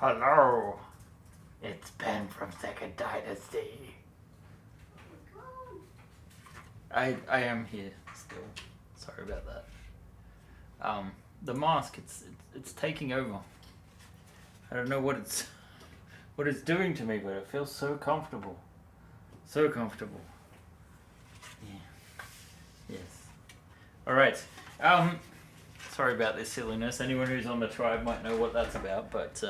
Hello, it's Ben from Second Dynasty. I am here still. Sorry about that. The mask, it's taking over. I don't know what it's doing to me, but it feels so comfortable. So comfortable. Yeah. Yes. All right. Sorry about this silliness. Anyone who's on the tribe might know what that's about, but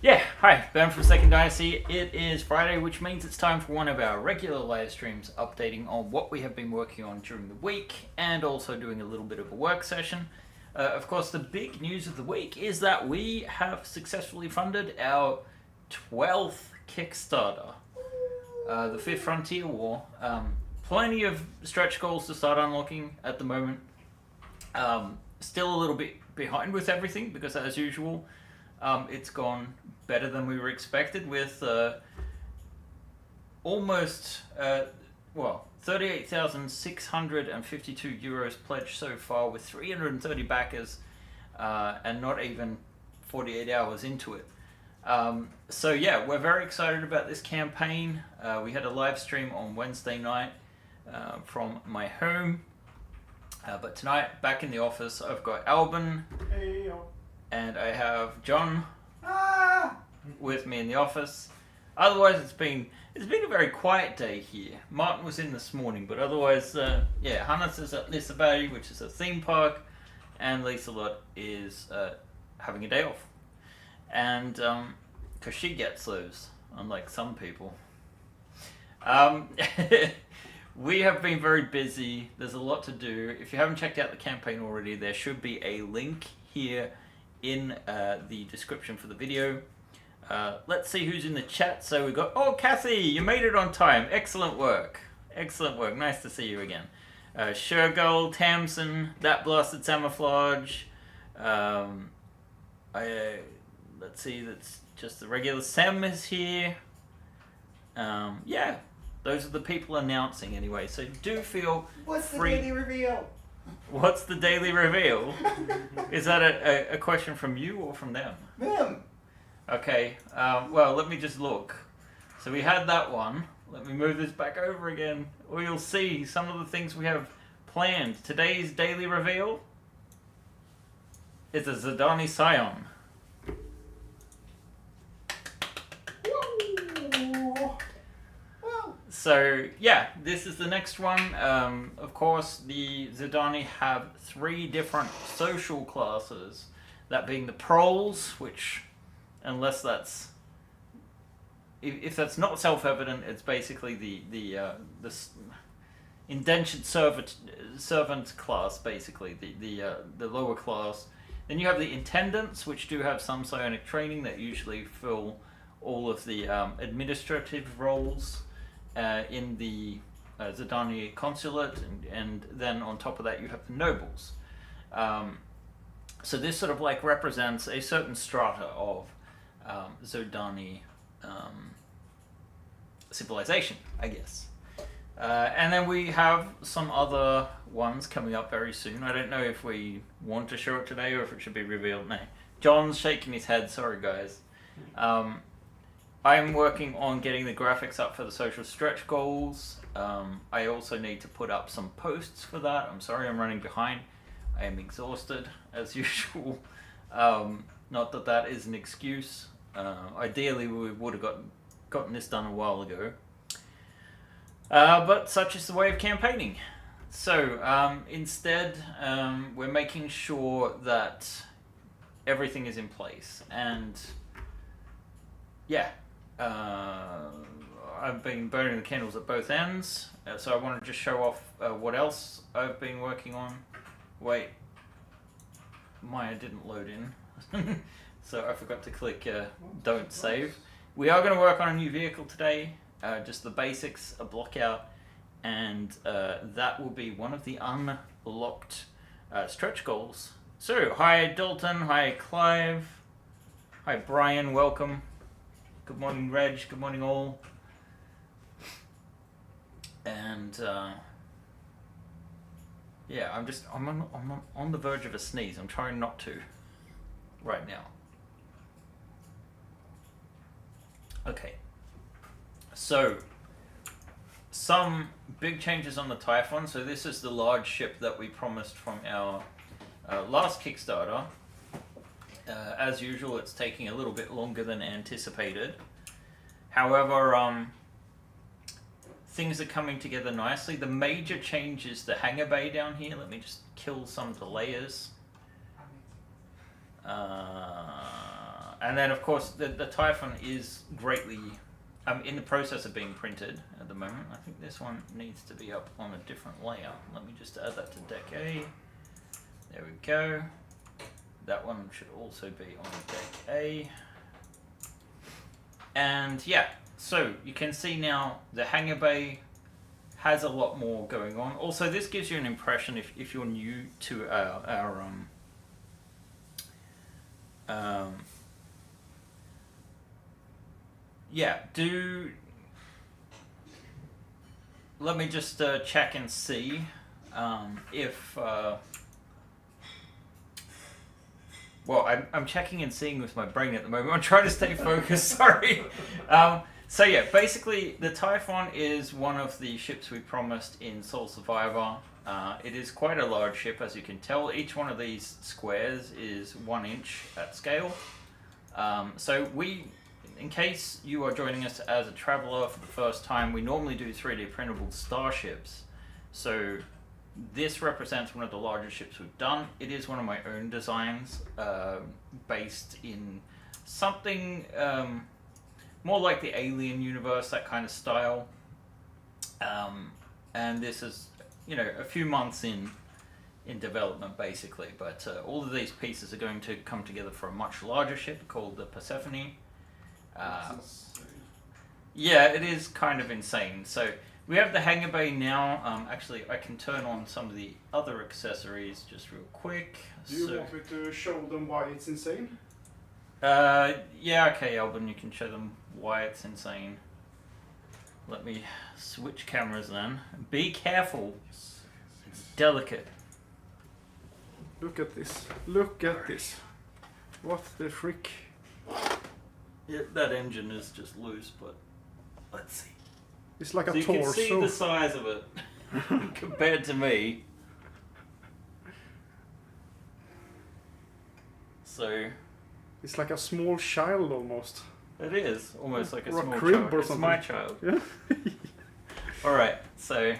yeah, hi, Ben from Second Dynasty. It is Friday, which means it's time for one of our regular live streams updating on what we have been working on during the week and also doing a little bit of a work session. Of course, the big news of the week is that we have successfully funded our 12th Kickstarter, the Fifth Frontier War. Plenty of stretch goals to start unlocking at the moment. Still a little bit behind with everything because, as usual, it's gone better than we were expected with almost 38,652 euros pledged so far with 330 backers and not even 48 hours into it. So yeah, we're very excited about this campaign. We had a live stream on Wednesday night from my home, but tonight back in the office I've got Albin. Hey, and I have John with me in the office. Otherwise, it's been a very quiet day here. Martin was in this morning, but otherwise, Hannes is at Lisaberg, which is a theme park, and Lieselot is having a day off. And because she gets those, unlike some people. We have been very busy. There's a lot to do. If you haven't checked out the campaign already, there should be a link here in the description for the video. Let's see who's in the chat. So we've got, Kathy, you made it on time. Excellent work. Excellent work. Nice to see you again. Shergold, Tamsin, That Blasted Samouflage. Let's see, that's just the regular Sam is here. Yeah, those are the people announcing anyway. So do feel what's free. the daily reveal? What's the daily reveal? Is that a question from you or from them? Them. Okay, well, let me just look. So we had that one. Let me move this back over again. Or you'll see some of the things we have planned. Today's daily reveal is a Zhodani Scion. So yeah, this is the next one. Of course, the Zhodani have 3 different social classes. That being the proles, which, unless that's, if that's not self-evident, it's basically the indentured servant class, basically the lower class. Then you have the intendants, which do have some psionic training that usually fill all of the administrative roles in the Zhodani consulate, and then on top of that you have the nobles. So this sort of like represents a certain strata of Zhodani civilization, I guess. And then we have some other ones coming up very soon. I don't know if we want to show it today or if it should be revealed now. John's shaking his head, sorry guys. I'm working on getting the graphics up for the social stretch goals. I also need to put up some posts for that. I'm sorry I'm running behind. I am exhausted as usual. Not that that is an excuse. Ideally we would have gotten this done a while ago. But such is the way of campaigning. So instead we're making sure that everything is in place. And yeah, I've been burning the candles at both ends, so I want to just show off what else I've been working on. Wait, Maya didn't load in, so I forgot to click don't save. We are going to work on a new vehicle today, just the basics, a block out, and that will be one of the unlocked stretch goals. So, hi Dalton, hi Clive, hi Brian, welcome. Good morning, Reg. Good morning, all. And yeah, I'm on the verge of a sneeze. I'm trying not to right now. Okay. So, some big changes on the Typhon. So this is the large ship that we promised from our last Kickstarter. As usual, it's taking a little bit longer than anticipated. However, things are coming together nicely. The major change is the hangar bay down here. Let me just kill some of the layers. And then, of course, the Typhon is greatly in the process of being printed at the moment. I think this one needs to be up on a different layer. Let me just add that to deck A. There we go. That one should also be on deck A. And yeah, so you can see now the hangar bay has a lot more going on. Also, this gives you an impression if you're new to our yeah, let me just check and see if well, I'm checking and seeing with my brain at the moment. I'm trying to stay focused, sorry. So yeah, basically the Typhon is one of the ships we promised in Soul Survivor. It is quite a large ship, as you can tell. Each one of these squares is 1 inch at scale. So in case you are joining us as a traveller for the first time, we normally do 3D printable starships. So this represents one of the largest ships we've done. It is one of my own designs, based in something more like the Alien universe, that kind of style. And this is, you know, a few months in development, basically. But all of these pieces are going to come together for a much larger ship called the Persephone. Yeah, it is kind of insane. So we have the hangar bay now. Actually, I can turn on some of the other accessories just real quick. Do you want me to show them why it's insane? Yeah, okay, Albin, you can show them why it's insane. Let me switch cameras then. Be careful. It's delicate. Look at this. Look at this. What the frick? Yeah, that engine is just loose, but let's see. It's like a torso. You can see the size of it compared to me. So it's like a small child almost. It is almost like a or small a crib child. Or it's something. My child. Yeah. All right. So,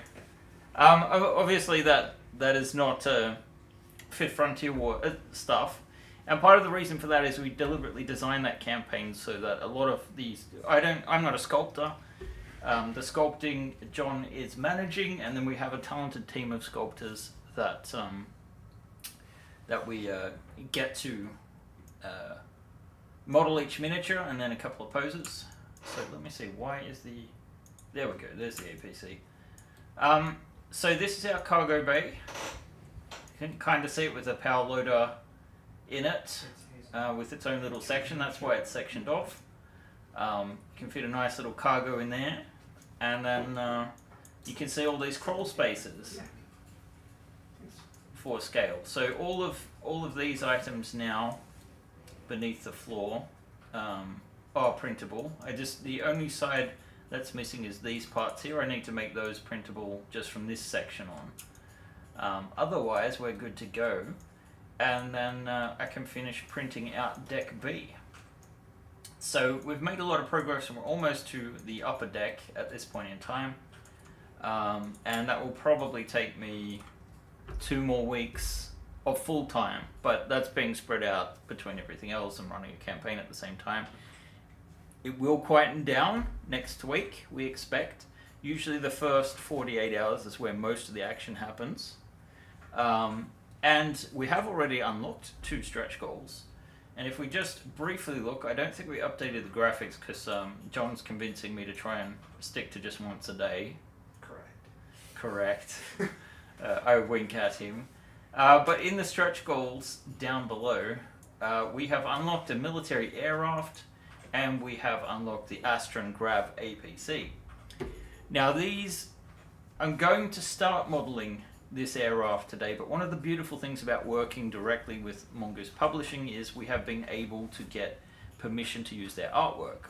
obviously that is not Fifth Frontier War stuff. And part of the reason for that is we deliberately designed that campaign so that a lot of these... I'm not a sculptor. The sculpting John is managing, and then we have a talented team of sculptors that we get to model each miniature and then a couple of poses. So let me see, why is the... There we go, there's the APC. So this is our cargo bay. You can kind of see it with a power loader in it, with its own little section. That's why it's sectioned off. You can fit a nice little cargo in there, and then you can see all these crawl spaces for scale. So all of these items now beneath the floor are printable. The only side that's missing is these parts here. I need to make those printable just from this section on. Otherwise, we're good to go. And then I can finish printing out deck B. So we've made a lot of progress, and we're almost to the upper deck at this point in time. And that will probably take me 2 more weeks of full time, but that's being spread out between everything else and running a campaign at the same time. It will quieten down next week, we expect. Usually the first 48 hours is where most of the action happens. And we have already unlocked 2 stretch goals. And if we just briefly look, I don't think we updated the graphics because John's convincing me to try and stick to just once a day. Correct. I wink at him. But in the stretch goals down below, we have unlocked a military air raft, and we have unlocked the Astron Grav APC. Now these, I'm going to start modeling this air raft today, but one of the beautiful things about working directly with Mongoose Publishing is we have been able to get permission to use their artwork.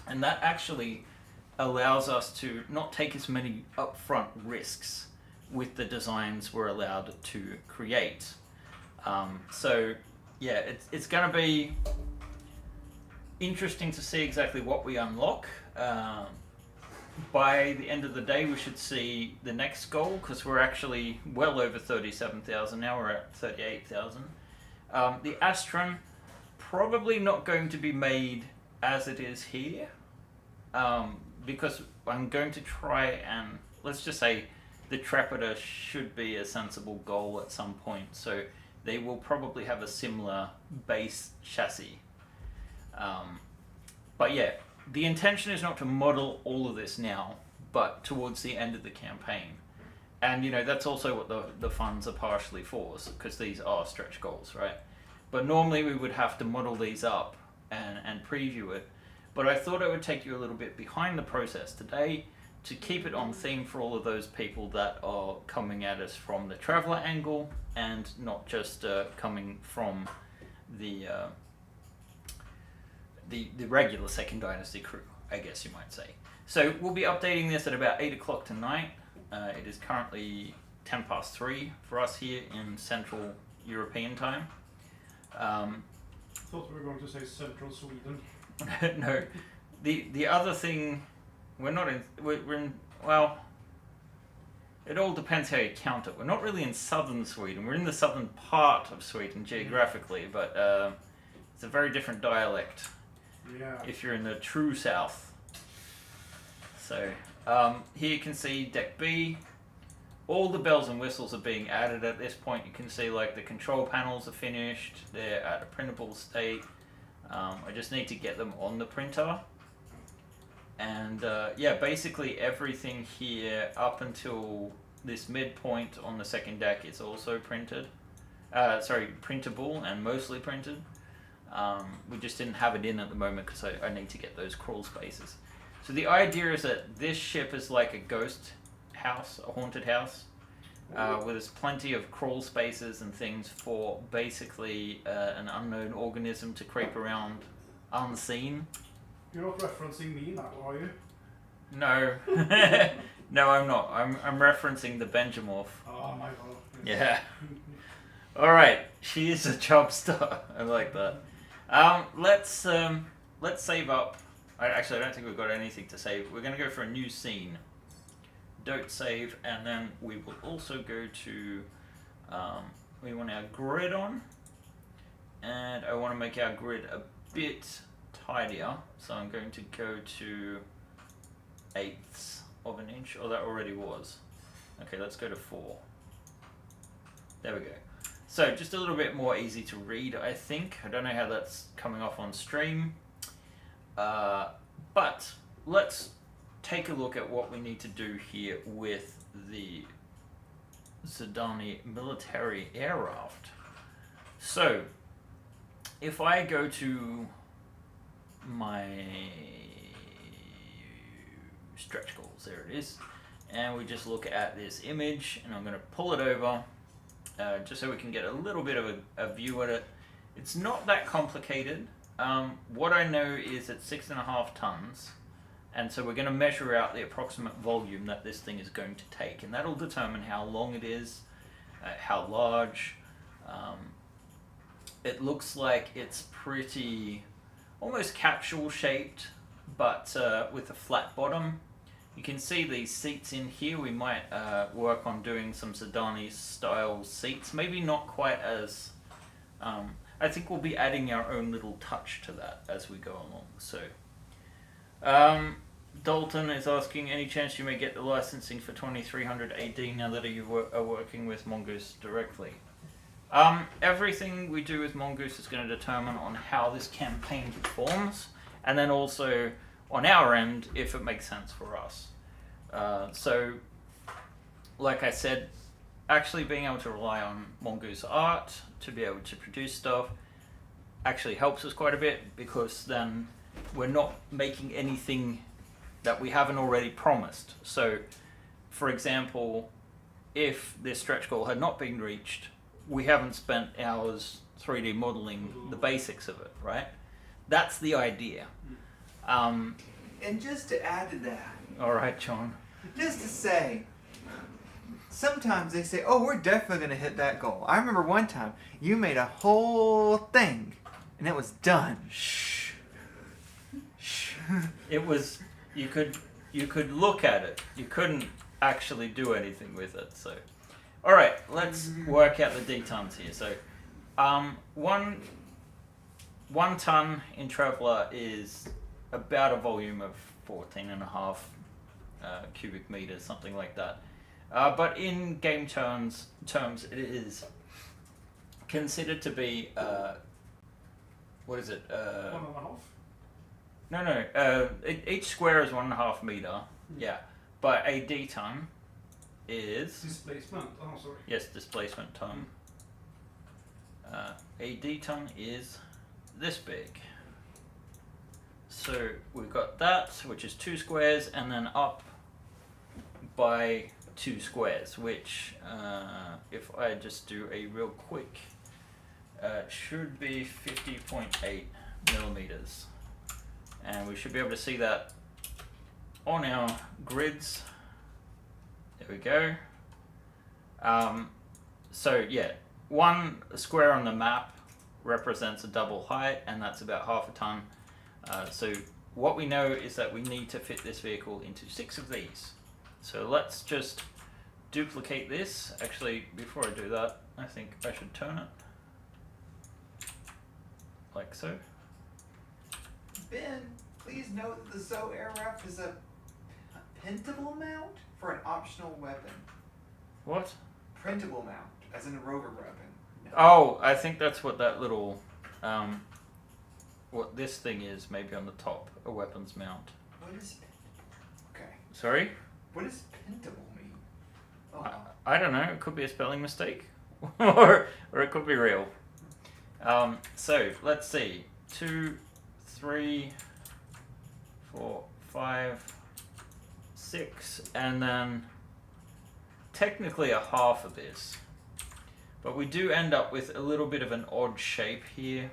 And that actually allows us to not take as many upfront risks with the designs we're allowed to create. So yeah, it's going to be interesting to see exactly what we unlock. By the end of the day, we should see the next goal, because we're actually well over 37,000 now. We're at 38,000. The Astron, probably not going to be made as it is here, because I'm going to try and, let's just say, the Traveller should be a sensible goal at some point, so they will probably have a similar base chassis. But yeah, the intention is not to model all of this now, but towards the end of the campaign. And you know, that's also what the funds are partially for, because these are stretch goals, right? But normally we would have to model these up and preview it. But I thought I would take you a little bit behind the process today to keep it on theme for all of those people that are coming at us from the Traveller angle, and not just coming from the regular Second Dynasty crew, I guess you might say. So we'll be updating this at about 8 o'clock tonight. It is currently 10 past 3 for us here in Central European time. Thought we were going to say Central Sweden. No, the other thing, we're in, well, it all depends how you count it. We're not really in southern Sweden. We're in the southern part of Sweden geographically, but it's a very different dialect. Yeah. If you're in the true south. So here you can see deck B. All the bells and whistles are being added at this point. You can see like the control panels are finished. They're at a printable state. I just need to get them on the printer. And yeah, basically everything here up until this midpoint on the second deck is also printed. Printable and mostly printed. We just didn't have it in at the moment because I need to get those crawl spaces. So the idea is that this ship is like a ghost house, a haunted house, where there's plenty of crawl spaces and things for basically an unknown organism to creep around unseen. You're not referencing me now, are you? No. No, I'm not. I'm referencing the Benjamorph. Oh my god. Yeah. Alright, she is a job star. I like that. Let's save up. Actually, I don't think we've got anything to save. We're going to go for a new scene. Don't save, and then we will also go to, we want our grid on, and I want to make our grid a bit tidier, so I'm going to go to 1/8 of an inch. Oh, that already was. Okay, let's go to 4. There we go. So just a little bit more easy to read, I think. I don't know how that's coming off on stream. But let's take a look at what we need to do here with the Zhodani military air raft. So if I go to my stretch goals, there it is, and we just look at this image, and I'm going to pull it over just so we can get a little bit of a view at it. It's not that complicated. What I know is it's 6.5 tons, and so we're going to measure out the approximate volume that this thing is going to take, and that'll determine how long it is, how large. It looks like it's pretty almost capsule shaped, but with a flat bottom. You can see these seats in here. We might work on doing some Zhodani style seats, maybe not quite as I think we'll be adding our own little touch to that as we go along. So Dalton is asking, any chance you may get the licensing for 2300 AD now that you are working with Mongoose directly? Everything we do with Mongoose is going to determine on how this campaign performs, and then also on our end if it makes sense for us. So like I said, actually being able to rely on Mongoose Art to be able to produce stuff actually helps us quite a bit, because then we're not making anything that we haven't already promised. So for example, if this stretch goal had not been reached, we haven't spent hours 3D modeling the basics of it, right? That's the idea. And just to add to that, All right, John. just to say, sometimes they say, "Oh, we're definitely gonna hit that goal." I remember one time you made a whole thing, and it was done. Shh. Shh. It was. You could look at it. You couldn't actually do anything with it. So, all right. Let's work out the detons here. So, one ton in Traveller is about a volume of 14.5 cubic meters, something like that. But in game terms, it is considered to be what is it? 1.5. No. Each square is 1.5 meter. Yeah, but a deton is Displacement. Oh, sorry. yes, displacement ton. A deton is this big. So we've got that, which is 2 squares, and then up by 2 squares, which if I just do a real quick, should be 50.8 millimeters. And we should be able to see that on our grids. There we go. So yeah, 1 square on the map represents a double height, and that's about half a ton. So what we know is that we need to fit this vehicle into 6 of these. So let's just duplicate this. Actually, before I do that, I think I should turn it like so. Ben, please note that the Zo Air Raft is a printable mount for an optional weapon. What? Printable mount, as in a rover weapon. No. Oh, I think that's what that little, what this thing is, maybe on the top, a weapons mount. What is... Okay. Sorry? What does printable mean? Oh, I don't know, it could be a spelling mistake. or it could be real. So, let's see. 2, 3, 4, 5, 6, and then technically a half of this. But we do end up with a little bit of an odd shape here,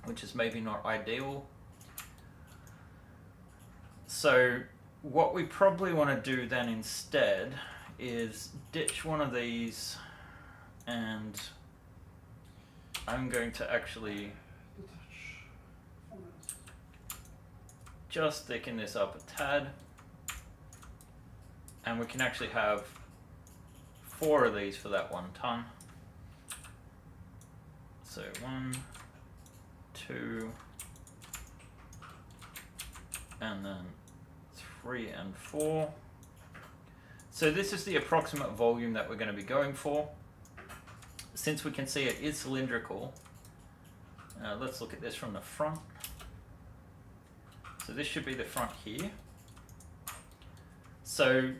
which is maybe not ideal. So what we probably want to do then instead is ditch one of these, and I'm going to actually just thicken this up a tad, and we can actually have 4 of these for that 1 ton. So 1, 2, and then 3 and 4. So this is the approximate volume that we're going to be going for. Since we can see it is cylindrical, let's look at this from the front. So this should be the front here. So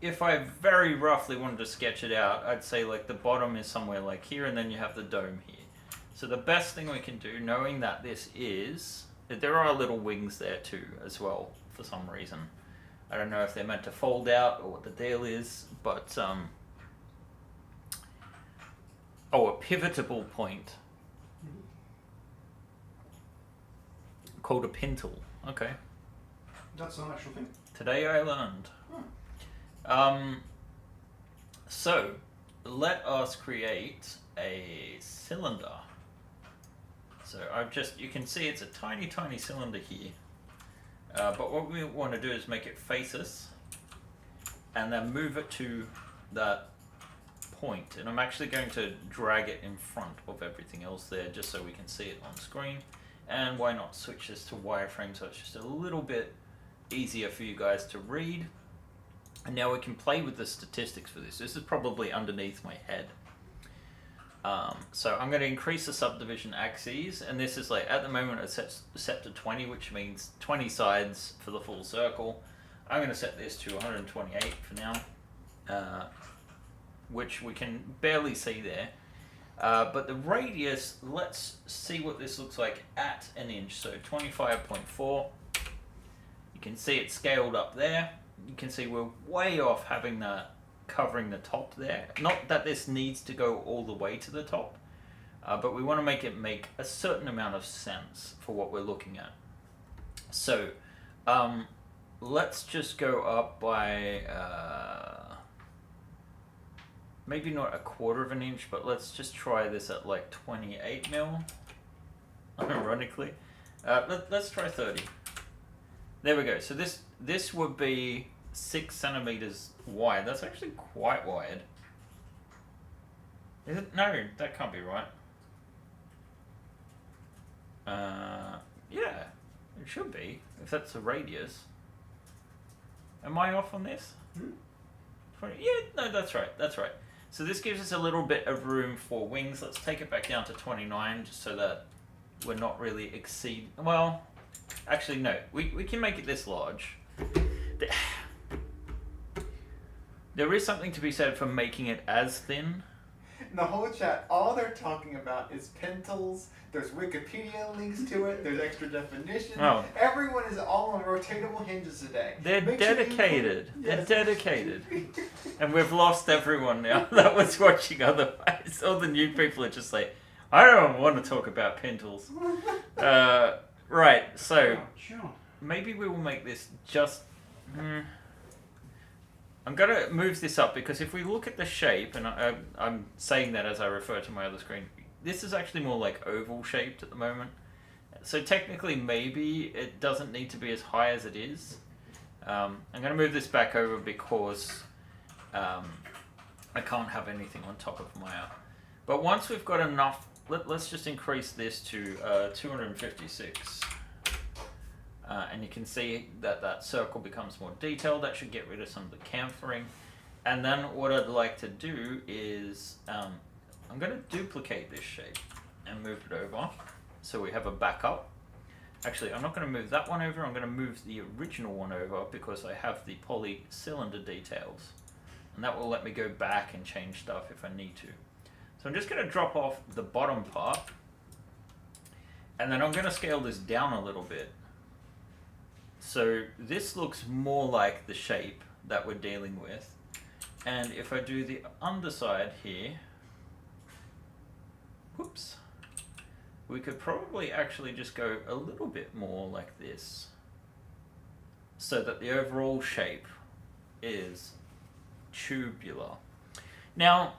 if I very roughly wanted to sketch it out, I'd say like the bottom is somewhere like here, and then you have the dome here. So the best thing we can do, knowing that this is, that there are little wings there too as well for some reason. I don't know if they're meant to fold out or what the deal is, but oh, a pivotable point called a pintle. Okay. That's an actual thing. Today I learned. So let us create a cylinder. So you can see it's a tiny, tiny cylinder here. But what we want to do is make it face us and then move it to that point. And I'm actually going to drag it in front of everything else there just so we can see it on screen. And why not switch this to wireframe so it's just a little bit easier for you guys to read. And now we can play with the statistics for this. This is probably underneath my head. So I'm going to increase the subdivision axes, and this is like, at the moment it's set to 20, which means 20 sides for the full circle. I'm going to set this to 128 for now, which we can barely see there. But the radius, let's see what this looks like at an inch. So 25.4. You can see it scaled up there. You can see we're way off having that covering the top there. Not that this needs to go all the way to the top, but we want to make it make a certain amount of sense for what we're looking at. So Let's just go up by maybe not a quarter of an inch, but let's try this at like 28 mil. Ironically, let's try 30. There we go. So this would be 6 centimeters wide. That's actually quite wide. Is it? No, that can't be right. Yeah, it should be if that's the radius. Am I off on this? 20, yeah, no, that's right. That's right. So this gives us a little bit of room for wings. Let's take it back down to 29, just so that we're not really exceed. Well, actually, no. We can make it this large. There is something to be said for making it as thin. The whole chat, all they're talking about is pentals. There's Wikipedia links to it. There's extra definition. Oh. Everyone is all on rotatable hinges today. They're Make sure you dedicated. put- They're Yes. dedicated. And we've lost everyone now that was watching otherwise. All the new people are just like, I don't want to talk about pentals. Right, so Sure. maybe we will make this just... I'm going to move this up because if we look at the shape, and I'm saying that as I refer to my other screen, this is actually more like oval shaped at the moment. So technically maybe it doesn't need to be as high as it is. I'm going to move this back over because I can't have anything on top of my art. But once we've got enough, let's just increase this to 256. And you can see that that circle becomes more detailed. That should get rid of some of the chamfering. And then what I'd like to do is I'm going to duplicate this shape and move it over so we have a backup. Actually, I'm not going to move that one over. I'm going to move the original one over because I have the poly cylinder details. And that will let me go back and change stuff if I need to. So I'm just going to drop off the bottom part. And then I'm going to scale this down a little bit. So this looks more like the shape that we're dealing with. And if I do the underside here, whoops, we could probably actually just go a little bit more like this so that the overall shape is tubular. Now,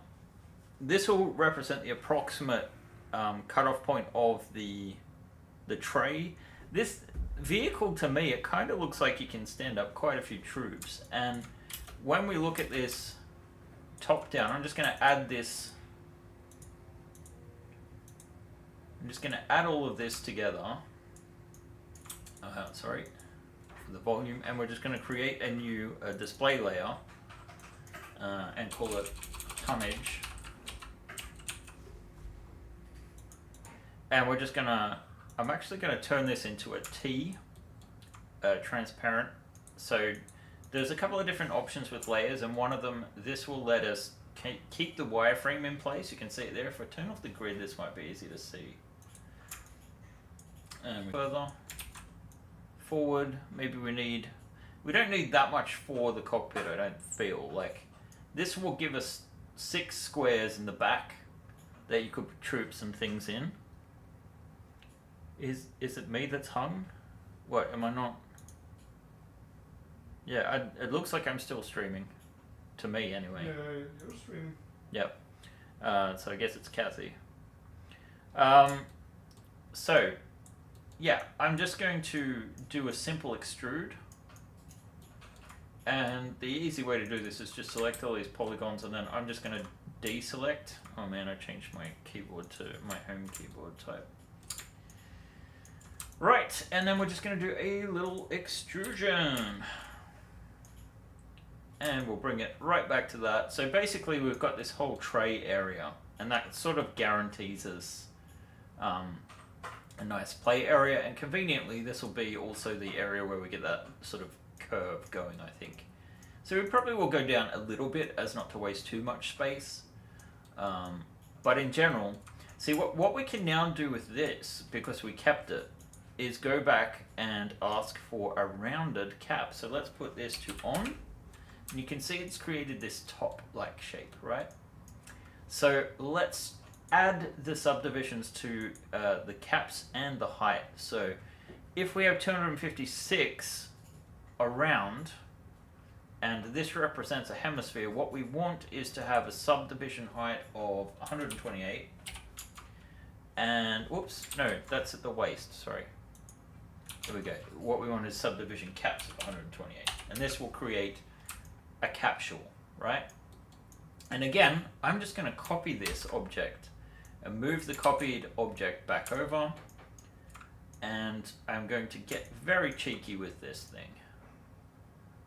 this will represent the approximate cutoff point of the tray. This vehicle, to me, it kind of looks like you can stand up quite a few troops. And when we look at this top down, I'm just going to add this. I'm just going to add all of this together. Sorry, for the volume, and we're just going to create a new display layer and call it tonnage. And we're just going to. I'm actually going to turn this into a T, transparent. So there's a couple of different options with layers, and one of them, this will let us keep the wireframe in place. You can see it there. If I turn off the grid, this might be easy to see. And further forward, maybe we don't need that much for the cockpit, I don't feel. Like, this will give us 6 squares in the back that you could put troops and things in. Is it me that's hung? What, am I not? Yeah, it looks like I'm still streaming. To me, anyway. Yeah, you're streaming. Yep. So I guess it's Kathy. So, yeah, I'm just going to do a simple extrude. And the easy way to do this is just select all these polygons, and then I'm just going to deselect. Oh man, I changed my keyboard to my home keyboard type. Right, and then we're just going to do a little extrusion. And we'll bring it right back to that. So basically we've got this whole tray area, and that sort of guarantees us a nice play area, and conveniently this will be also the area where we get that sort of curve going, I think. So we probably will go down a little bit as not to waste too much space. But in general, see what we can now do with this, because we kept it, is go back and ask for a rounded cap. So let's put this to on. And you can see it's created this top-like shape, right? So let's add the subdivisions to the caps and the height. So if we have 256 around, and this represents a hemisphere. What we want is to have a subdivision height of 128, and whoops, no, that's at the waist, sorry. There we go. What we want is subdivision caps of 128, and this will create a capsule, right? And again, I'm just going to copy this object and move the copied object back over, and I'm going to get very cheeky with this thing.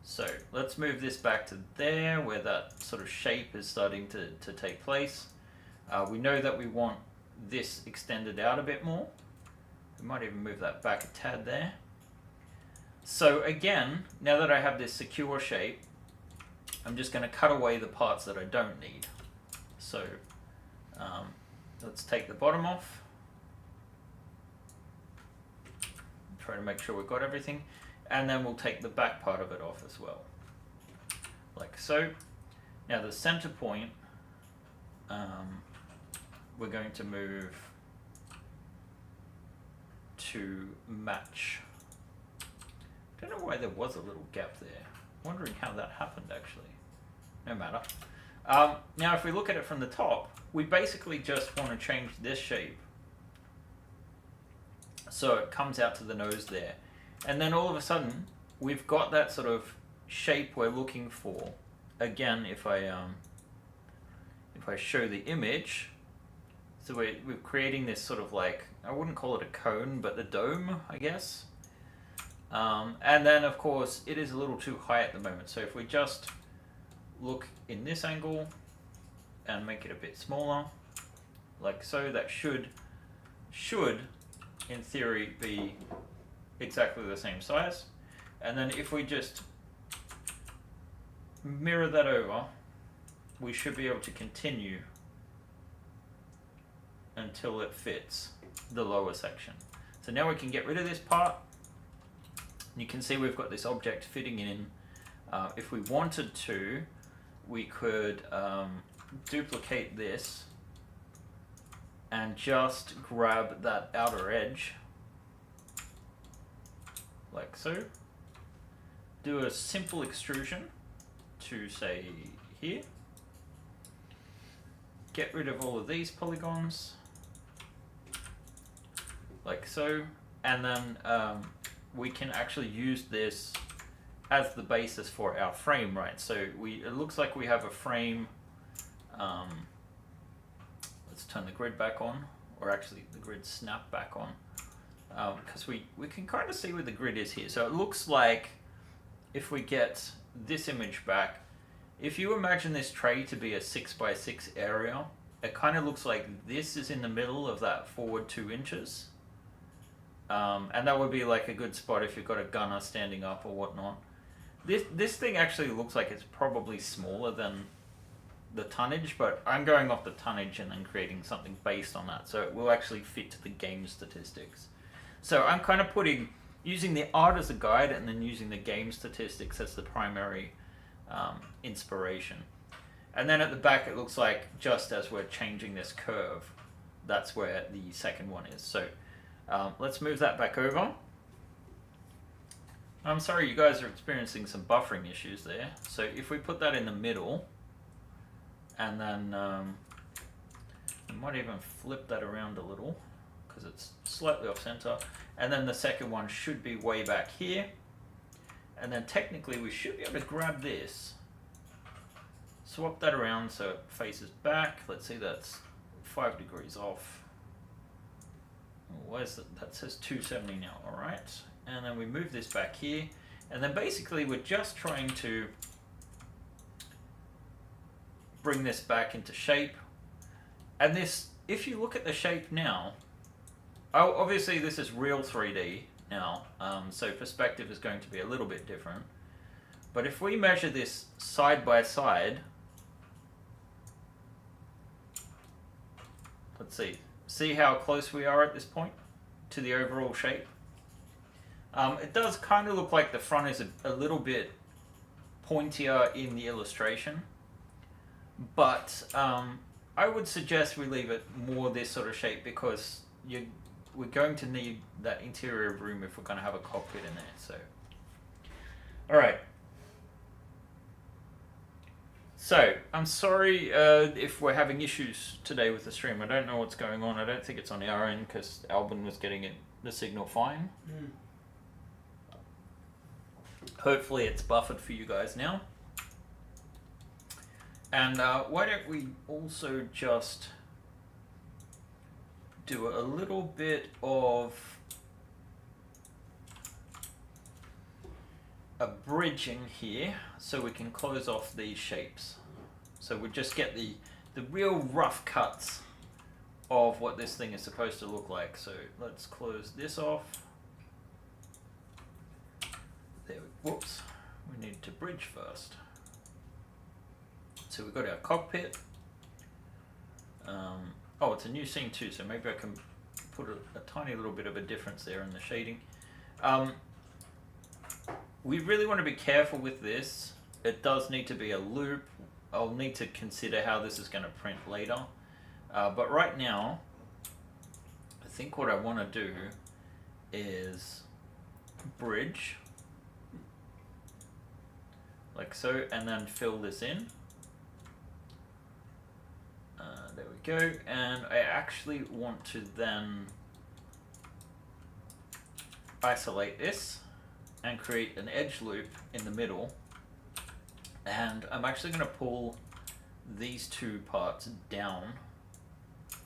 So let's move this back to there where that sort of shape is starting to take place. We know that we want this extended out a bit more. We might even move that back a tad there. So again, now that I have this secure shape, I'm just going to cut away the parts that I don't need. So let's take the bottom off. Try to make sure we've got everything. And then we'll take the back part of it off as well. Like so. Now the center point, we're going to move to match. I don't know why there was a little gap there. Wondering how that happened actually. No matter. Now if we look at it from the top, we basically just want to change this shape so it comes out to the nose there. And then all of a sudden, we've got that sort of shape we're looking for. Again, if I show the image, so we're creating this sort of like, I wouldn't call it a cone, but the dome, I guess. And then of course, it is a little too high at the moment. So if we just look in this angle and make it a bit smaller, like so, that should in theory be exactly the same size. And then if we just mirror that over, we should be able to continue until it fits the lower section. So now we can get rid of this part. You can see we've got this object fitting in. If we wanted to, we could duplicate this and just grab that outer edge like so. Do a simple extrusion to say here. Get rid of all of these polygons like so, and then we can actually use this as the basis for our frame, right? So it looks like we have a frame. Let's turn the grid back on, or actually the grid snap back on, because we can kind of see where the grid is here. So it looks like if we get this image back, if you imagine this tray to be a 6x6 area, it kind of looks like this is in the middle of that forward 2 inches. And that would be like a good spot if you've got a gunner standing up or whatnot. This thing actually looks like it's probably smaller than the tonnage, but I'm going off the tonnage and then creating something based on that, so it will actually fit to the game statistics. So I'm kind of using the art as a guide and then using the game statistics as the primary inspiration. And then at the back it looks like just as we're changing this curve, that's where the second one is. So let's move that back over. I'm sorry you guys are experiencing some buffering issues there. So if we put that in the middle, and then we might even flip that around a little because it's slightly off center. And then the second one should be way back here. And then technically we should be able to grab this, swap that around so it faces back. Let's see, that's 5 degrees off. Where's that says 270 now, all right. And then we move this back here. And then basically we're just trying to bring this back into shape. And this, if you look at the shape now, obviously this is real 3D now, so perspective is going to be a little bit different. But if we measure this side by side, let's see how close we are at this point to the overall shape. It does kind of look like the front is a little bit pointier in the illustration, but I would suggest we leave it more this sort of shape because we're going to need that interior room if we're going to have a cockpit in there. So Alright. So, I'm sorry if we're having issues today with the stream. I don't know what's going on. I don't think it's on our end because Albin was getting the signal fine. Hopefully it's buffered for you guys now. And why don't we also just do a little bit of a bridging here so we can close off these shapes. So we just get the real rough cuts of what this thing is supposed to look like. So let's close this off. There, whoops, we need to bridge first. So we've got our cockpit. Oh, it's a new scene too, so maybe I can put a tiny little bit of a difference there in the shading. We really want to be careful with this. It does need to be a loop. I'll need to consider how this is going to print later. But right now, I think what I want to do is bridge. Like so, and then fill this in. There we go. And I actually want to then isolate this and create an edge loop in the middle. And I'm actually going to pull these two parts down.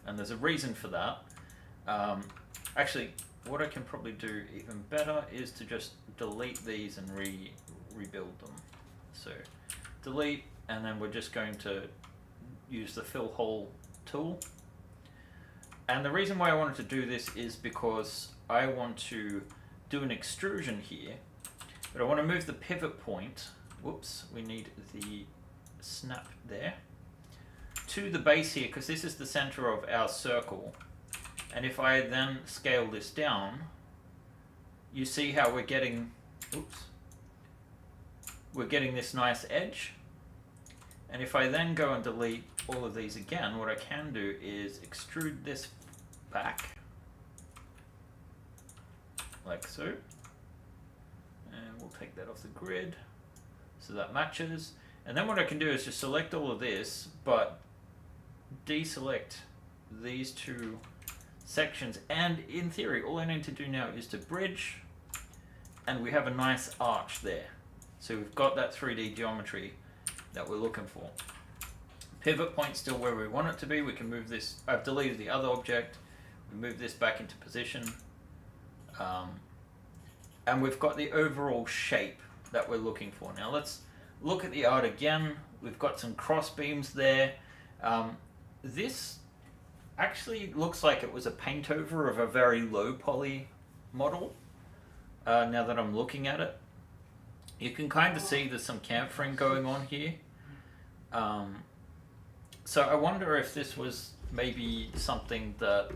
And there's a reason for that. Actually, what I can probably do even better is to just delete these and rebuild them. So delete, and then we're just going to use the fill hole tool. And the reason why I wanted to do this is because I want to do an extrusion here, but I want to move the pivot point, whoops, we need the snap there, to the base here, because this is the center of our circle. And if I then scale this down, you see how we're getting, oops, we're getting this nice edge. And if I then go and delete all of these again, what I can do is extrude this back, like so. And we'll take that off the grid, so that matches. And then what I can do is just select all of this, but deselect these two sections. And in theory, all I need to do now is to bridge, and we have a nice arch there. So we've got that 3D geometry that we're looking for. Pivot point still where we want it to be. We can move this. I've deleted the other object. We move this back into position. And we've got the overall shape that we're looking for. Now let's look at the art again. We've got some cross beams there. This actually looks like it was a paint over of a very low poly model. Now that I'm looking at it, you can kind of see there's some chamfering going on here. So I wonder if this was maybe something that,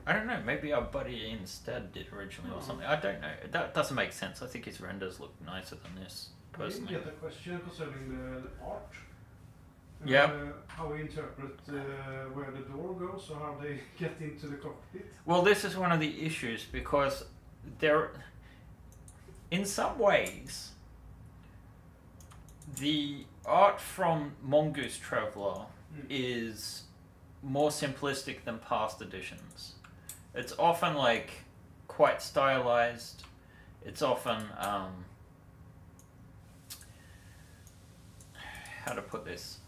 I don't know, maybe our buddy instead did originally or something. I don't know. That doesn't make sense. I think his renders look nicer than this, personally. I didn't get a question concerning the art. Yeah. How we interpret where the door goes, or how they get into the cockpit. Well, this is one of the issues, because there, in some ways, the art from Mongoose Traveller is more simplistic than past editions. It's often like quite stylized. It's often how to put this?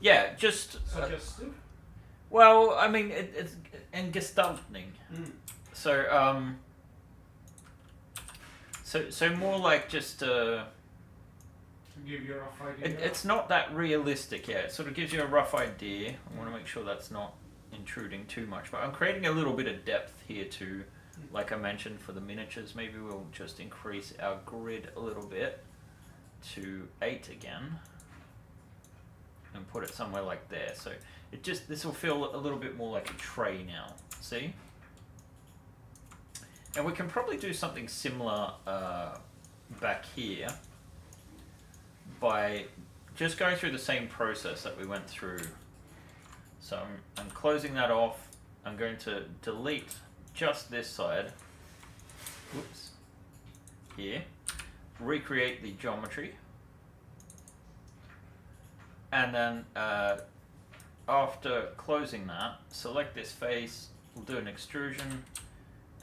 Yeah, just Suggestive. Well, I mean, it's and gestalting. So so more like just to give you a rough idea. it's not that realistic. Yeah, it sort of gives you a rough idea. I want to make sure that's not intruding too much, but I'm creating a little bit of depth here too. Like I mentioned, for the miniatures, maybe we'll just increase our grid a little bit to 8 again and put it somewhere like there. So it just, this will feel a little bit more like a tray now. See? And we can probably do something similar back here by just going through the same process that we went through. So I'm closing that off. I'm going to delete just this side. Whoops. here, recreate the geometry, and then after closing that, select this face, we'll do an extrusion,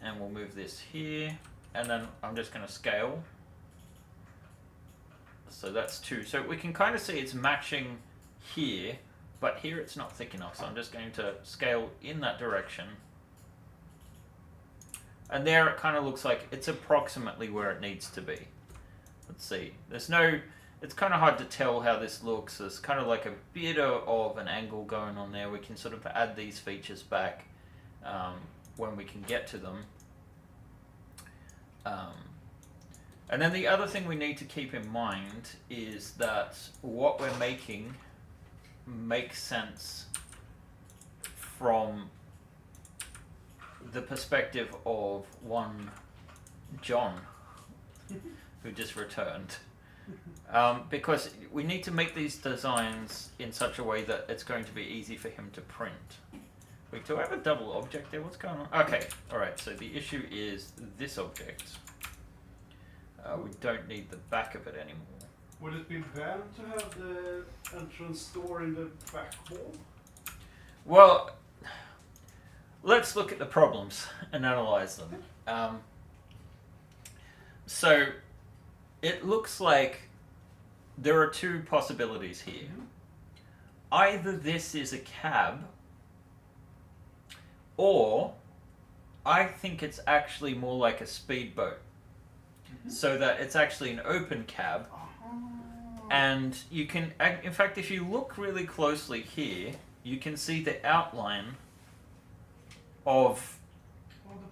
and we'll move this here, and then I'm just going to scale. So that's 2. So we can kind of see it's matching here, but here it's not thick enough, so I'm just going to scale in that direction. And there it kind of looks like it's approximately where it needs to be. Let's see. There's no... It's kind of hard to tell how this looks. There's kind of like a bit of an angle going on there. We can sort of add these features back when we can get to them. And then the other thing we need to keep in mind is that what we're making makes sense from the perspective of one John, who just returned. Because we need to make these designs in such a way that it's going to be easy for him to print. Wait, do I have a double object there? What's going on? Okay, alright, so the issue is this object. We don't need the back of it anymore. Would it be bad to have the entrance door in the back wall? Well, let's look at the problems and analyze them. So, it looks like there are 2 possibilities here. Either this is a cab, or I think it's actually more like a speedboat. So that it's actually an open cab. And you can, in fact, if you look really closely here, you can see the outline of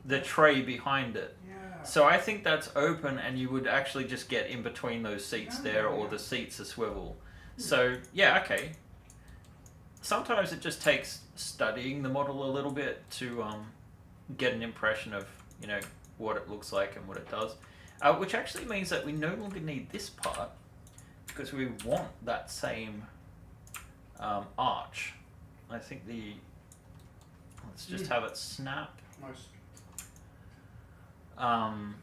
the tray behind it. So I think that's open, and you would actually just get in between those seats there, or the seats are swivel. So, yeah, okay. Sometimes it just takes studying the model a little bit to get an impression of, you know, what it looks like and what it does. Which actually means that we no longer need this part, because we want that same arch. I think let's just have it snap. Nice. And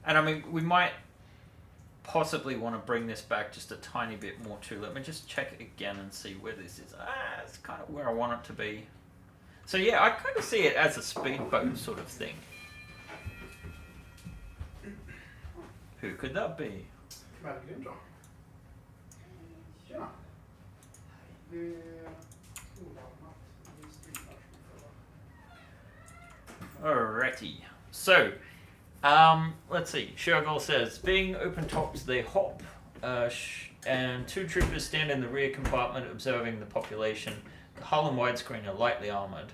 I mean, we might possibly want to bring this back just a tiny bit more too. Let me just check it again and see where this is. It's kind of where I want it to be. So yeah, I kind of see it as a speedboat sort of thing. Who could that be? Verkligen bra. Tjena. Alrighty. So, let's see. Shergol says, being open tops, they hop, and 2 troopers stand in the rear compartment observing the population. The hull and widescreen are lightly armored.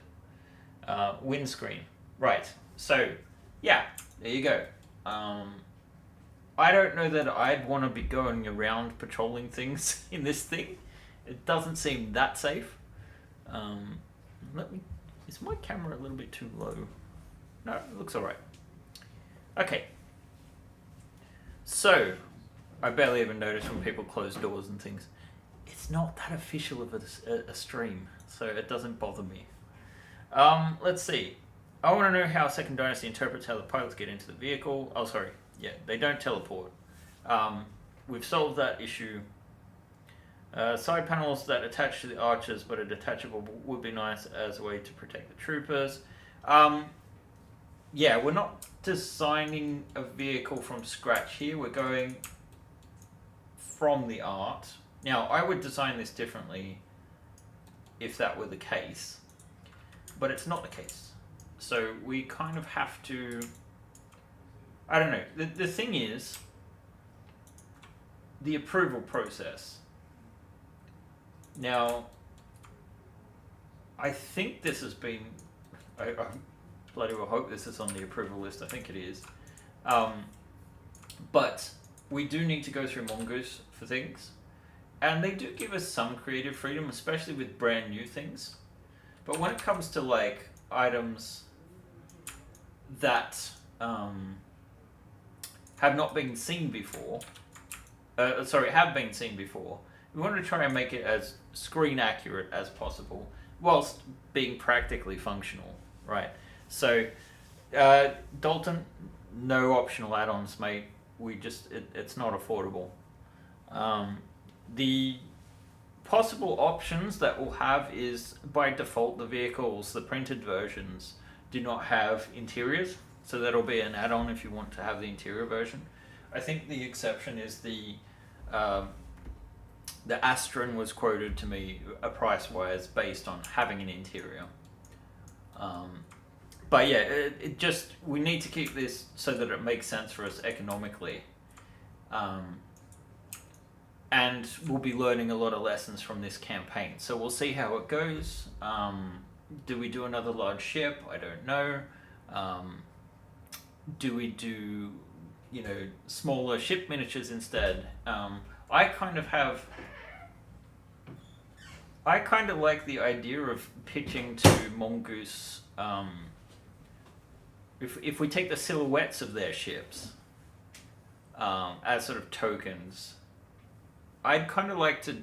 Windscreen. Right. So, yeah, there you go. I don't know that I'd want to be going around patrolling things in this thing. It doesn't seem that safe. Is my camera a little bit too low? No, it looks alright. Okay. So, I barely even notice when people close doors and things. It's not that official of a stream, so it doesn't bother me. Let's see. I want to know how Second Dynasty interprets how the pilots get into the vehicle. Oh, sorry. Yeah, they don't teleport. We've solved that issue. Side panels that attach to the archers but are detachable would be nice as a way to protect the troopers. Yeah, we're not designing a vehicle from scratch here. We're going from the art. Now, I would design this differently if that were the case, but it's not the case. So we kind of have to... I don't know. The thing is, the approval process. Now, I think this has been... I bloody well hope this is on the approval list. I think it is. But we do need to go through Mongoose for things. And they do give us some creative freedom, especially with brand new things. But when it comes to like items that have not been seen before, have been seen before, we want to try and make it as screen accurate as possible, whilst being practically functional, right? So, Dalton, no optional add-ons, mate. It's not affordable. The possible options that we'll have is, by default, the vehicles, the printed versions, do not have interiors, so that'll be an add-on if you want to have the interior version. I think the exception is the Astron was quoted to me price-wise based on having an interior. But yeah, it just, we need to keep this so that it makes sense for us economically. And we'll be learning a lot of lessons from this campaign. So we'll see how it goes. Do we do another large ship? I don't know. Do we do, smaller ship miniatures instead? I kind of like the idea of pitching to Mongoose. If we take the silhouettes of their ships as sort of tokens, I'd kind of like to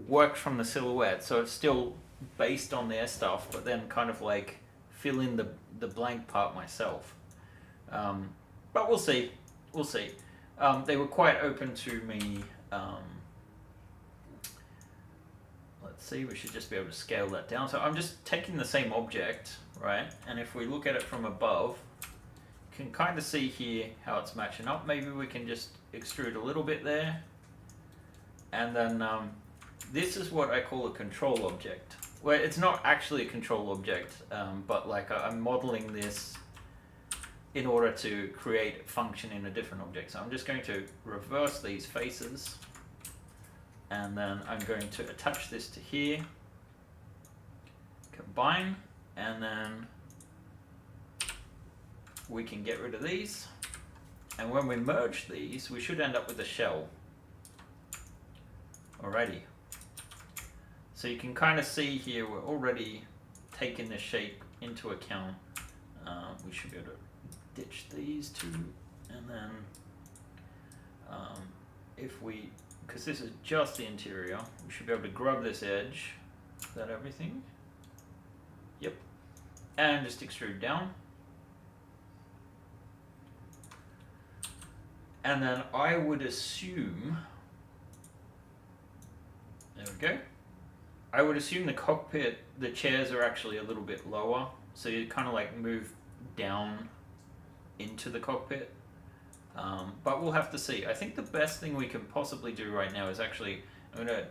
work from the silhouette, so it's still based on their stuff, but then kind of like fill in the blank part myself. But we'll see. They were quite open to me. Let's see, we should just be able to scale that down. So I'm just taking the same object, right? And if we look at it from above, you can kind of see here how it's matching up. Maybe we can just extrude a little bit there. And then this is what I call a control object. Well, it's not actually a control object, but like I'm modeling this in order to create function in a different object. So I'm just going to reverse these faces, and then I'm going to attach this to here, combine, and then we can get rid of these. And when we merge these, we should end up with a shell. Alrighty. So you can kind of see here we're already taking the shape into account. We should be able to ditch these two, and then because this is just the interior, we should be able to grab this edge. Is that everything? Yep. And just extrude down. And then I would assume, there we go. I would assume the cockpit, the chairs are actually a little bit lower, so you kind of like move down into the cockpit. But we'll have to see. I think the best thing we can possibly do right now is actually, I'm going to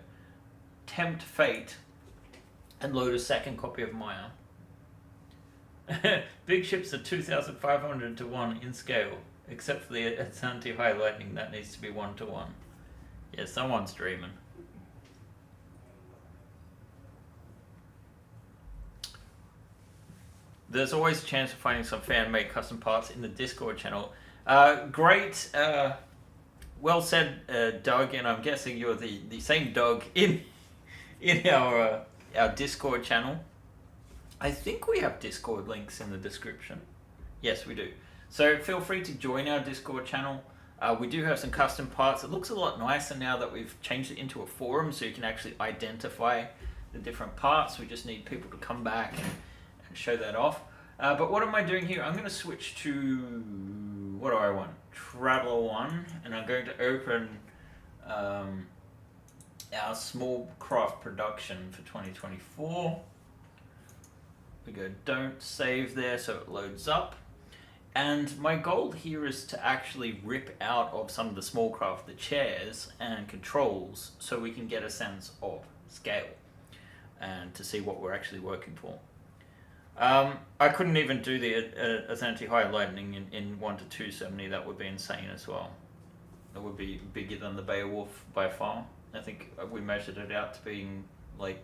tempt fate and load a second copy of Maya. Big ships are 2,500 to 1 in scale, except for the anti-highlighting that needs to be 1 to 1. Yeah, someone's dreaming. There's always a chance of finding some fan-made custom parts in the Discord channel. Great, well said, Doug, and I'm guessing you're the same Doug in our Discord channel. I think we have Discord links in the description. Yes, we do. So feel free to join our Discord channel. We do have some custom parts. It looks a lot nicer now that we've changed it into a forum, so you can actually identify the different parts. We just need people to come back and show that off. But what am I doing here? I'm going to switch to, what do I want? Traveller 1, and I'm going to open our small craft production for 2024. We go don't save there so it loads up. And my goal here is to actually rip out of some of the small craft, the chairs and controls, so we can get a sense of scale and to see what we're actually working for. I couldn't even do the anti-highlighting in 1 to 270. That would be insane as well. That would be bigger than the Beowulf by far. I think we measured it out to being like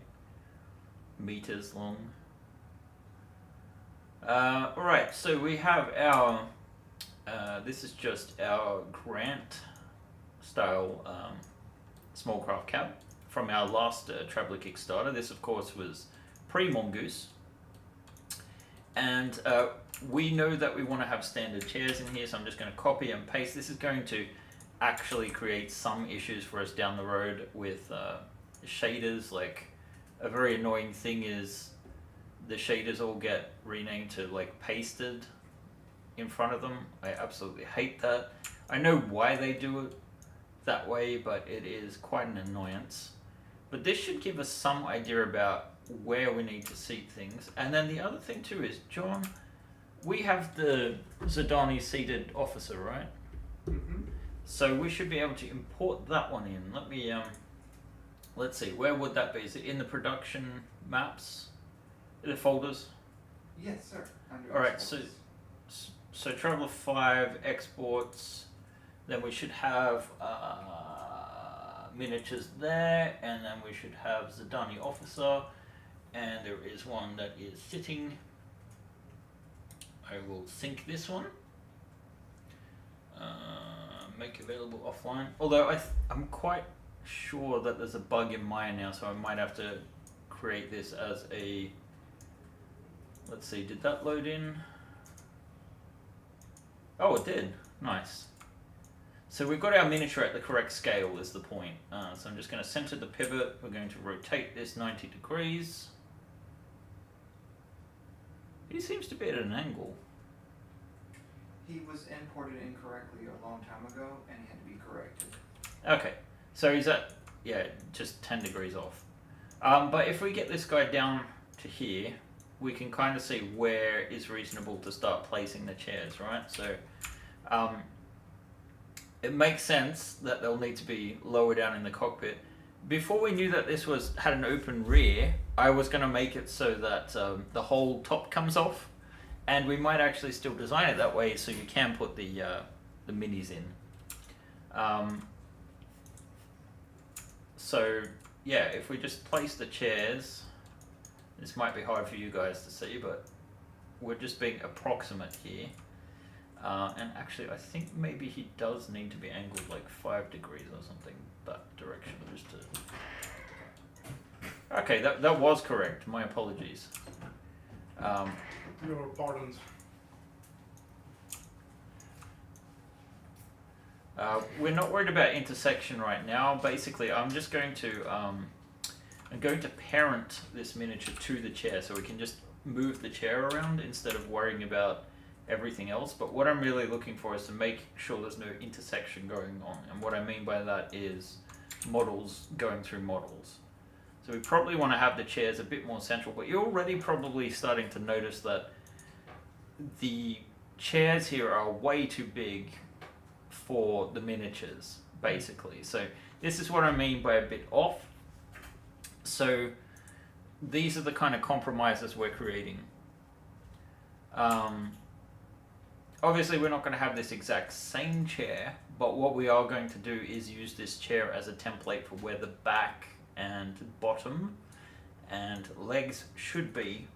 meters long. Alright, so we have our, this is just our Grant style small craft cab from our last Traveller Kickstarter. This of course was pre-Mongoose. And we know that we want to have standard chairs in here, so I'm just going to copy and paste. This is going to actually create some issues for us down the road with shaders. Like, a very annoying thing is the shaders all get renamed to like pasted in front of them. I absolutely hate that. I know why they do it that way, but it is quite an annoyance. But this should give us some idea about where we need to seat things. And then the other thing too is, John, we have the Zhodani seated officer, right? Mm-hmm. So we should be able to import that one in. Let me, let's see, where would that be? Is it in the production maps? The folders? Yes, sir. Under Alright, exports. so Traveller 5 exports, then we should have miniatures there, and then we should have Zhodani officer, and there is one that is sitting. I will sync this one. Make available offline. Although I'm quite sure that there's a bug in Maya now, so I might have to create this as a. Let's see, did that load in? Oh, it did. Nice. So we've got our miniature at the correct scale is the point. So I'm just going to center the pivot. We're going to rotate this 90 degrees. He seems to be at an angle. He was imported incorrectly a long time ago, and he had to be corrected. Okay, so he's at, yeah, just 10 degrees off. But if we get this guy down to here, we can kind of see where is reasonable to start placing the chairs, right? So it makes sense that they'll need to be lower down in the cockpit. Before we knew that this had an open rear, I was going to make it so that the whole top comes off, and we might actually still design it that way so you can put the minis in. So yeah, if we just place the chairs, this might be hard for you guys to see, but we're just being approximate here. And actually, I think maybe he does need to be angled like 5 degrees or something that direction, just to. Okay, that was correct. My apologies. Your pardons. We're not worried about intersection right now. Basically, I'm just going to parent this miniature to the chair, so we can just move the chair around instead of worrying about everything else. But what I'm really looking for is to make sure there's no intersection going on, and what I mean by that is models going through models. So we probably want to have the chairs a bit more central, but you're already probably starting to notice that the chairs here are way too big for the miniatures, basically. So this is what I mean by a bit off. So these are the kind of compromises we're creating. Obviously we're not going to have this exact same chair, but what we are going to do is use this chair as a template for where the back and bottom and legs should be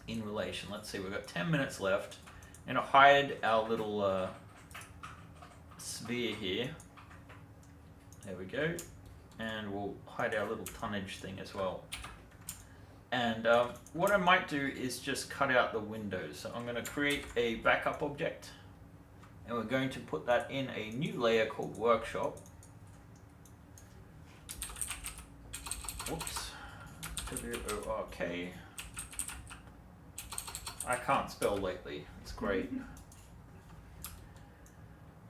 in relation. Let's see, we've got 10 minutes left. I'm going to hide our little sphere here. There we go. And we'll hide our little tonnage thing as well. And what I might do is just cut out the windows. So I'm going to create a backup object, and we're going to put that in a new layer called Workshop. Whoops. W-O-R-K. I can't spell lately. It's great.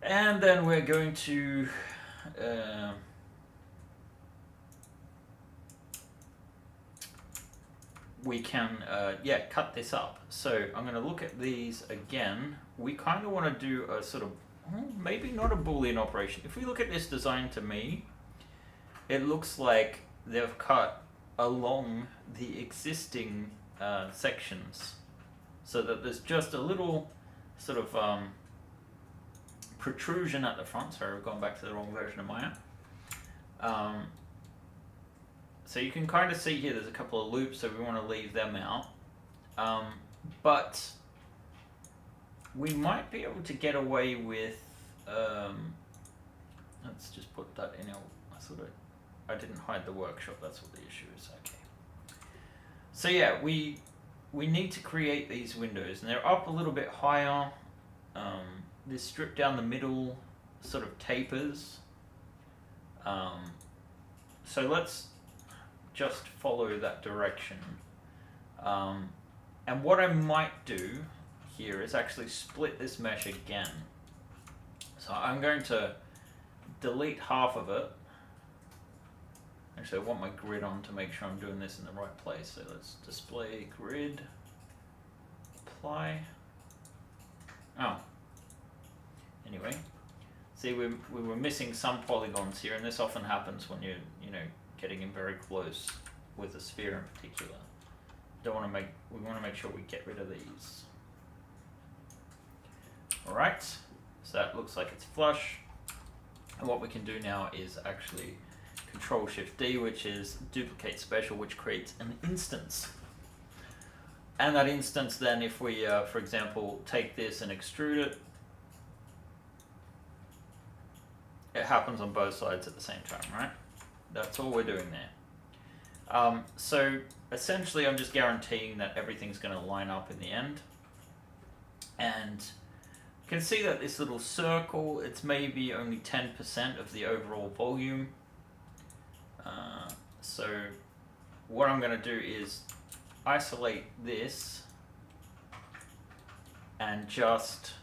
And then we're going to we can cut this up. So I'm going to look at these again. We kind of want to do a sort of, maybe not a Boolean operation. If we look at this design, to me, it looks like they've cut along the existing sections, so that there's just a little sort of protrusion at the front. Sorry, we've gone back to the wrong version of Maya. So you can kind of see here there's a couple of loops, so we want to leave them out. But we might be able to get away with, let's just put that in our, I didn't hide the workshop, that's what the issue is, okay. So yeah, we need to create these windows, and they're up a little bit higher. This strip down the middle sort of tapers. So let's just follow that direction. And what I might do, here is actually split this mesh again. So I'm going to delete half of it. Actually, I want my grid on to make sure I'm doing this in the right place. So let's display grid, apply. Oh. Anyway, see, we were missing some polygons here, and this often happens when you're, getting in very close with a sphere in particular. We want to make sure we get rid of these. All right, so that looks like it's flush. And what we can do now is actually Control-Shift-D, which is duplicate special, which creates an instance. And that instance then, if we, for example, take this and extrude it, it happens on both sides at the same time, right? That's all we're doing there. So essentially I'm just guaranteeing that everything's going to line up in the end. And you can see that this little circle, it's maybe only 10% of the overall volume. So what I'm going to do is isolate this and just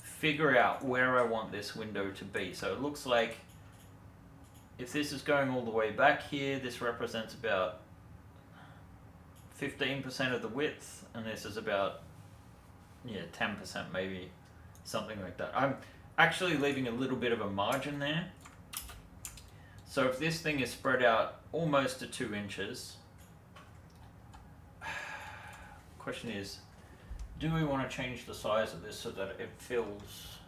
figure out where I want this window to be. So it looks like if this is going all the way back here, this represents about 15% of the width, and this is about 10% maybe, something like that. I'm actually leaving a little bit of a margin there. So if this thing is spread out almost to 2 inches, question is, do we want to change the size of this so that it fills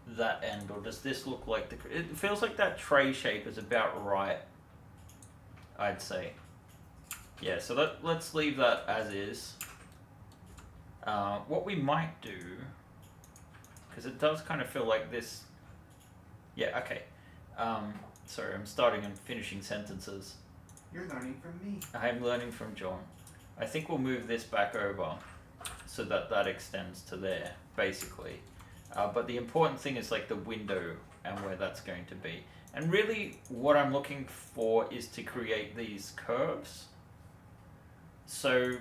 that end, or does this look like it feels like that tray shape is about right, I'd say. Yeah, so let's leave that as is. What we might do, because it does kind of feel like this, yeah, okay. Sorry, I'm starting and finishing sentences. You're learning from me. I'm learning from John. I think we'll move this back over so that that extends to there, basically. But the important thing is like the window and where that's going to be. And really what I'm looking for is to create these curves. So,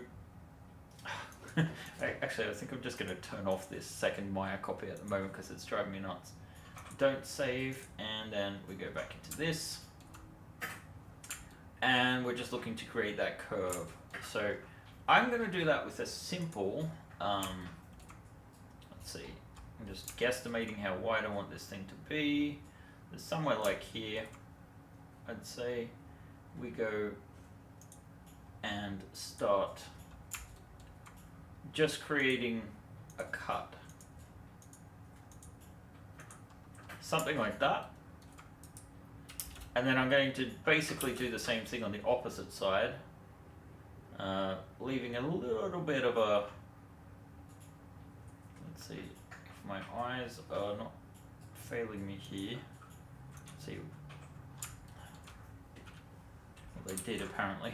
actually I think I'm just going to turn off this second Maya copy at the moment because it's driving me nuts. Don't save, and then we go back into this. And we're just looking to create that curve. So I'm going to do that with a simple, let's see, I'm just guesstimating how wide I want this thing to be. There's somewhere like here, I'd say. We go and start just creating a cut. Something like that. And then I'm going to basically do the same thing on the opposite side, leaving a little bit of a, let's see, if my eyes are not failing me here, let's see, well they did apparently.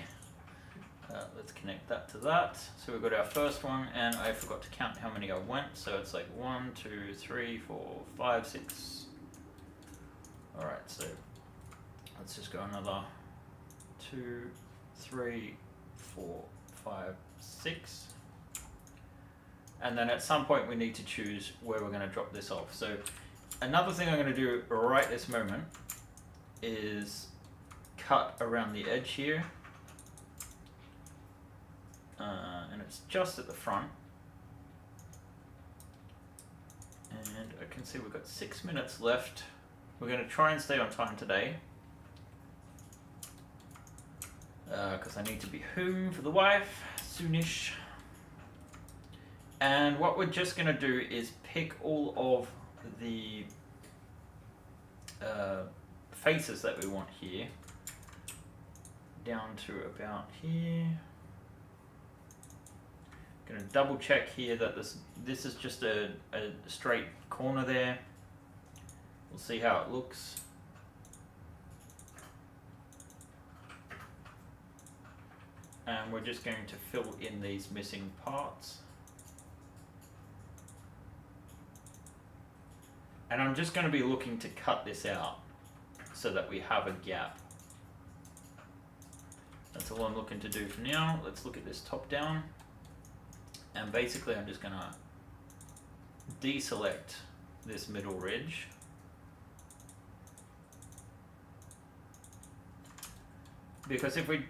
Let's connect that to that. So we've got our first one, and I forgot to count how many I went, so it's like 1, 2, 3, 4, 5, 6. Alright, so let's just go another 2, 3, 4, 5, 6. And then at some point we need to choose where we're going to drop this off. So another thing I'm going to do right this moment is cut around the edge here. And it's just at the front. And I can see we've got 6 minutes left. We're going to try and stay on time today. Because I need to be home for the wife soonish. And what we're just going to do is pick all of the faces that we want here down to about here. Going to double check here that this is just a straight corner there. We'll see how it looks. And we're just going to fill in these missing parts. And I'm just going to be looking to cut this out so that we have a gap. That's all I'm looking to do for now. Let's look at this top down. And basically I'm just gonna deselect this middle ridge. Because if we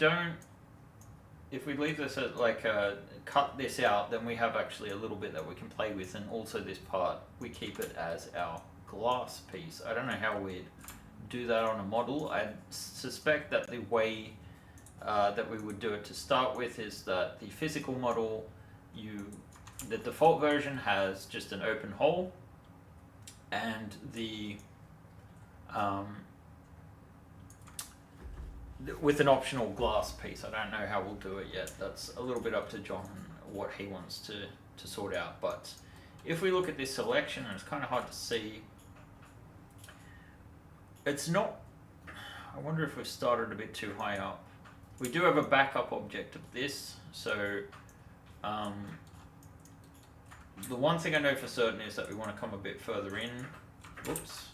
leave this at like cut this out, then we have actually a little bit that we can play with, and also this part, we keep it as our glass piece. I don't know how we'd do that on a model. I suspect that the way that we would do it to start with is that the physical model, the default version has just an open hole, and with an optional glass piece. I don't know how we'll do it yet. That's a little bit up to John, what he wants to sort out. But if we look at this selection, and it's kind of hard to see, it's not, I wonder if we've started a bit too high up. We do have a backup object of this, so the one thing I know for certain is that we want to come a bit further in. Whoops.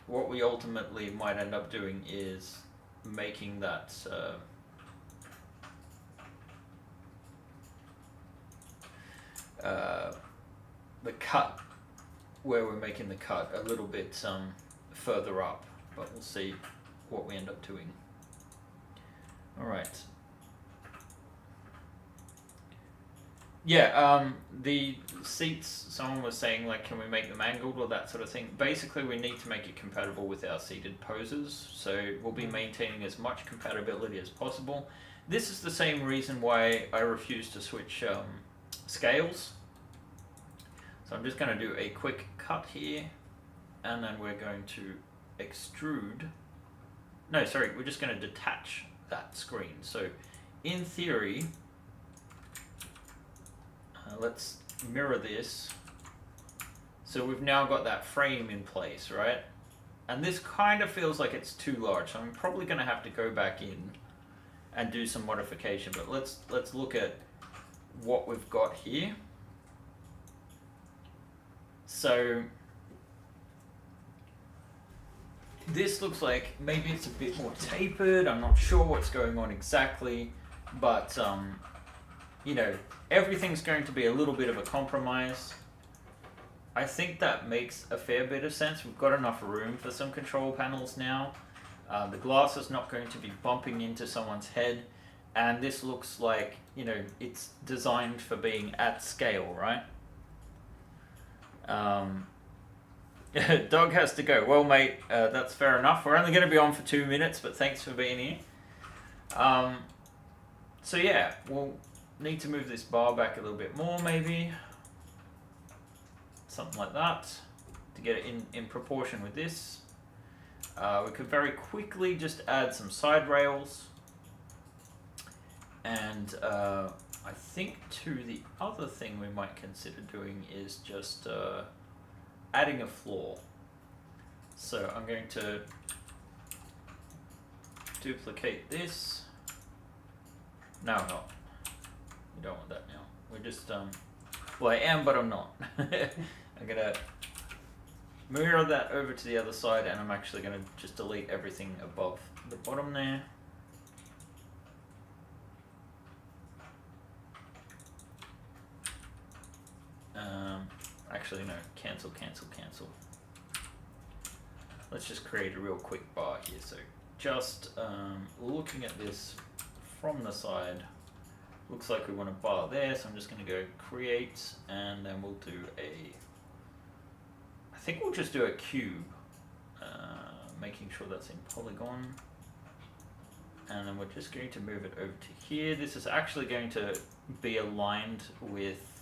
What we ultimately might end up doing is making that the cut, where we're making the cut, a little bit further up, but we'll see what we end up doing. Alright. Yeah, the seats, someone was saying, like, can we make them angled or that sort of thing? Basically, we need to make it compatible with our seated poses, so we'll be maintaining as much compatibility as possible. This is the same reason why I refuse to switch scales. So I'm just going to do a quick cut here, and then we're going to extrude. No, sorry, we're just going to detach that screen. So in theory, let's mirror this. So we've now got that frame in place, right? And this kind of feels like it's too large, so I'm probably going to have to go back in and do some modification. But let's look at what we've got here. So this looks like maybe it's a bit more tapered. I'm not sure what's going on exactly, but you know, everything's going to be a little bit of a compromise. I think that makes a fair bit of sense. We've got enough room for some control panels now. The glass is not going to be bumping into someone's head, and this looks like, you know, it's designed for being at scale, right? Dog has to go. Well, mate, that's fair enough. We're only going to be on for 2 minutes, but thanks for being here. So yeah, we'll need to move this bar back a little bit more, maybe. Something like that, to get it in proportion with this. We could very quickly just add some side rails. And I think too, the other thing we might consider doing is just adding a floor. So I'm going to duplicate this. No, I'm not. You don't want that now. We're just, well, I am, but I'm not. I'm gonna mirror that over to the other side, and I'm actually gonna just delete everything above the bottom there. Actually, no, cancel. Let's just create a real quick bar here. So just looking at this from the side, looks like we want a bar there, so I'm just going to go create, and then we'll do I think we'll just do a cube, making sure that's in polygon, and then we're just going to move it over to here. This is actually going to be aligned with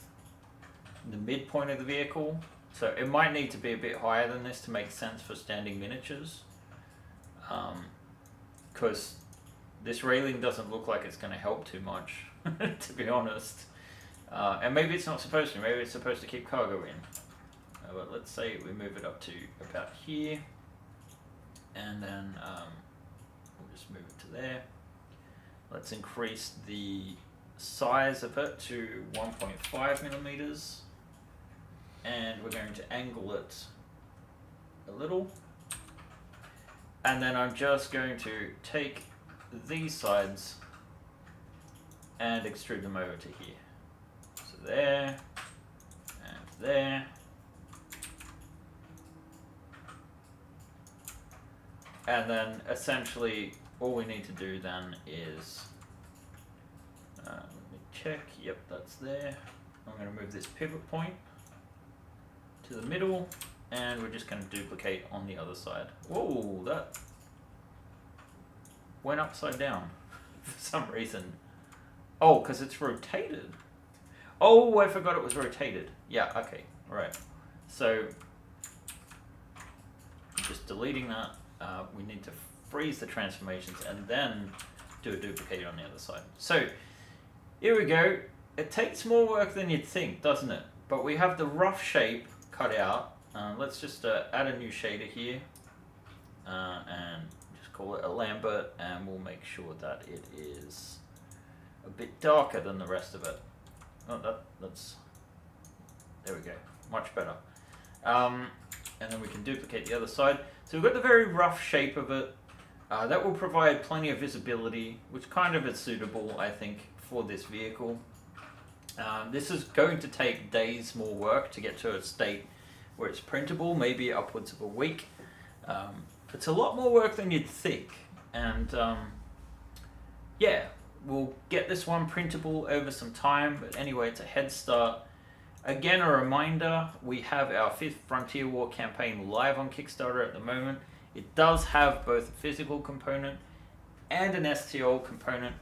the midpoint of the vehicle, so it might need to be a bit higher than this to make sense for standing miniatures, because this railing doesn't look like it's going to help too much, to be honest. And maybe it's not supposed to. Maybe it's supposed to keep cargo in. But let's say we move it up to about here, and then we'll just move it to there. Let's increase the size of it to 1.5 millimeters, and we're going to angle it a little. And then I'm just going to take these sides and extrude them over to here. So there, and there. And then essentially all we need to do then is, let me check, yep, that's there. I'm going to move this pivot point to the middle, and we're just going to duplicate on the other side. Whoa, that went upside down for some reason. Oh, because it's rotated. Oh, I forgot it was rotated. Yeah, okay, right. So, just deleting that. We need to freeze the transformations and then do a duplicate on the other side. So, here we go. It takes more work than you'd think, doesn't it? But we have the rough shape cut out. Let's just add a new shader here. And just call it a Lambert, and we'll make sure that it is a bit darker than the rest of it. Oh, that's, there we go, much better. And then we can duplicate the other side. So we've got the very rough shape of it. That will provide plenty of visibility, which kind of is suitable, I think, for this vehicle. This is going to take days more work to get to a state where it's printable, maybe upwards of a week. It's a lot more work than you'd think. And yeah, we'll get this one printable over some time, but anyway, it's a head start. Again, a reminder, we have our 5th Frontier War campaign live on Kickstarter at the moment. It does have both a physical component and an STL component.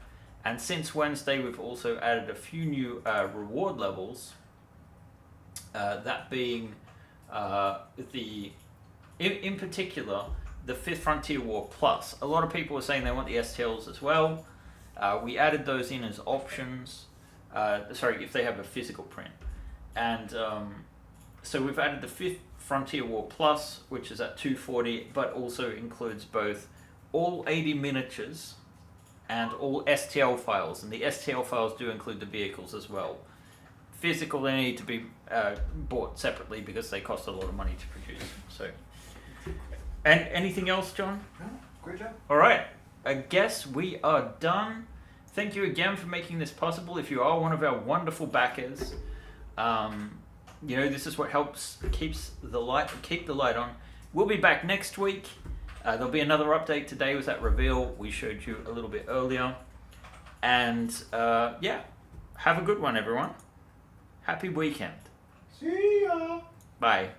And since Wednesday, we've also added a few new reward levels. That being, in particular, the 5th Frontier War Plus. A lot of people are saying they want the STLs as well. We added those in as options. Sorry, if they have a physical print. And so we've added the 5th Frontier War Plus, which is at 240, but also includes both all 80 miniatures and all STL files. And the STL files do include the vehicles as well. Physical, they need to be bought separately because they cost a lot of money to produce. So, and anything else, John? No, great job. All right, I guess we are done. Thank you again for making this possible. If you are one of our wonderful backers, you know, this is what helps keep the light on. We'll be back next week. There'll be another update. Today was that reveal we showed you a little bit earlier. And yeah, have a good one, everyone. Happy weekend. See ya. Bye.